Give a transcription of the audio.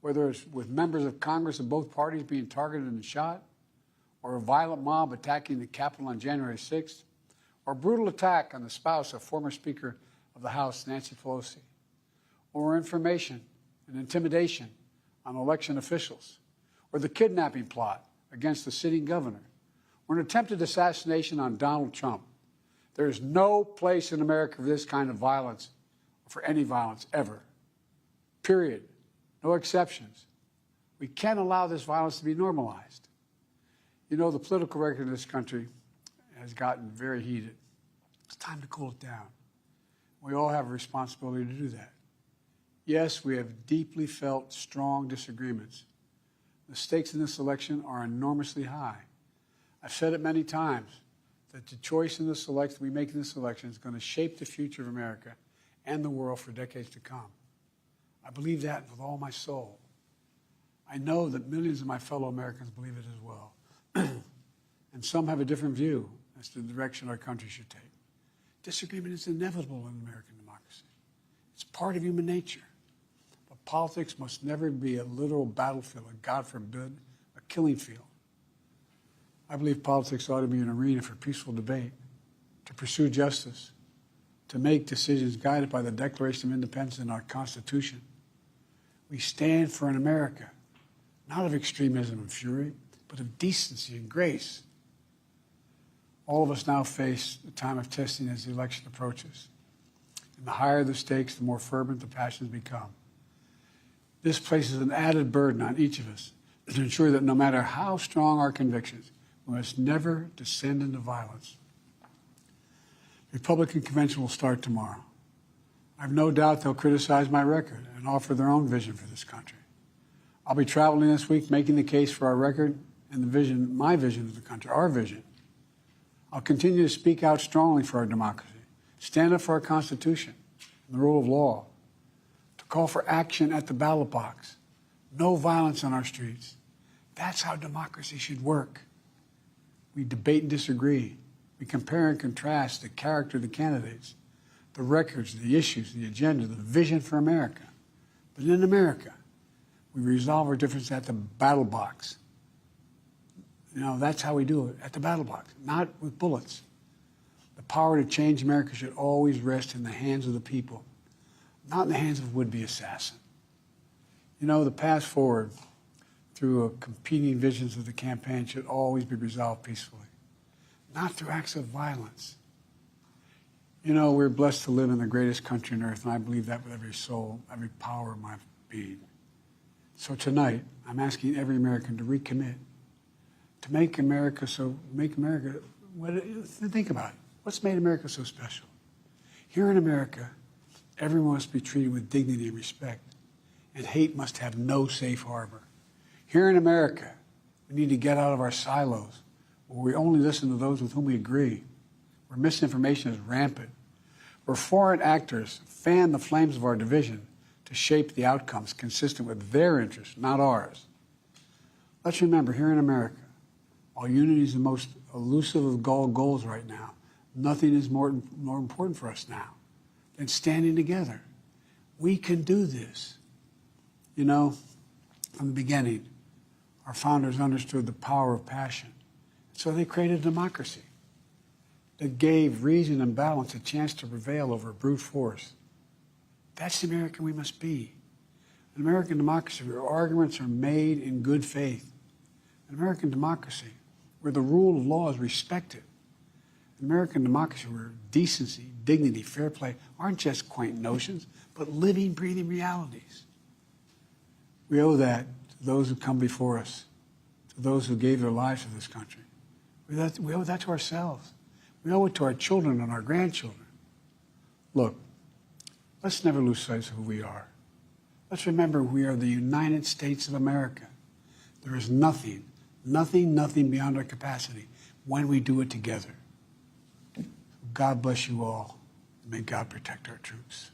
whether it's with members of Congress of both parties being targeted and shot, or a violent mob attacking the Capitol on January 6th, or a brutal attack on the spouse of former Speaker of the House, Nancy Pelosi, or information and intimidation on election officials, or the kidnapping plot against the sitting governor, or an attempted assassination on Donald Trump. There is no place in America for this kind of violence, or for any violence ever. Period. No exceptions. We can't allow this violence to be normalized. You know, the political record in this country has gotten very heated. It's time to cool it down. We all have a responsibility to do that. Yes, we have deeply felt strong disagreements. The stakes in this election are enormously high. I've said it many times that the choice in this election we make in this election is going to shape the future of America and the world for decades to come. I believe that with all my soul. I know that millions of my fellow Americans believe it as well. And some have a different view as to the direction our country should take. Disagreement is inevitable in American democracy. It's part of human nature. But politics must never be a literal battlefield, and God forbid, a killing field. I believe politics ought to be an arena for peaceful debate, to pursue justice, to make decisions guided by the Declaration of Independence and our Constitution. We stand for an America, not of extremism and fury, but of decency and grace. All of us now face a time of testing as the election approaches. And the higher the stakes, the more fervent the passions become. This places an added burden on each of us to ensure that no matter how strong our convictions, we must never descend into violence. The Republican convention will start tomorrow. I have no doubt they'll criticize my record and offer their own vision for this country. I'll be traveling this week making the case for our record and the vision, my vision of the country, our vision. I'll continue to speak out strongly for our democracy, stand up for our Constitution and the rule of law, to call for action at the ballot box, no violence on our streets. That's how democracy should work. We debate and disagree. We compare and contrast the character of the candidates, the records, the issues, the agenda, the vision for America. But in America, we resolve our differences at the battle box. You know, that's how we do it, at the battle box, not with bullets. The power to change America should always rest in the hands of the people, not in the hands of a would-be assassin. You know, the path forward through competing visions of the campaign should always be resolved peacefully, not through acts of violence. You know, we're blessed to live in the greatest country on earth, and I believe that with every soul, every power of my being. So tonight, I'm asking every American to recommit, to think about it. What's made America so special? Here in America, everyone must be treated with dignity and respect, and hate must have no safe harbor. Here in America, we need to get out of our silos, where we only listen to those with whom we agree, where misinformation is rampant, where foreign actors fan the flames of our division to shape the outcomes consistent with their interests, not ours. Let's remember, here in America, while unity is the most elusive of all goals right now, nothing is more important for us now than standing together. We can do this. You know, from the beginning, our founders understood the power of passion. So they created a democracy that gave reason and balance a chance to prevail over brute force. That's the American we must be. An American democracy where arguments are made in good faith. An American democracy where the rule of law is respected. An American democracy where decency, dignity, fair play aren't just quaint notions, but living, breathing realities. We owe that to those who come before us, to those who gave their lives for this country. We owe that to ourselves. We owe it to our children and our grandchildren. Look, let's never lose sight of who we are. Let's remember we are the United States of America. There is nothing beyond our capacity when we do it together. God bless you all, and may God protect our troops.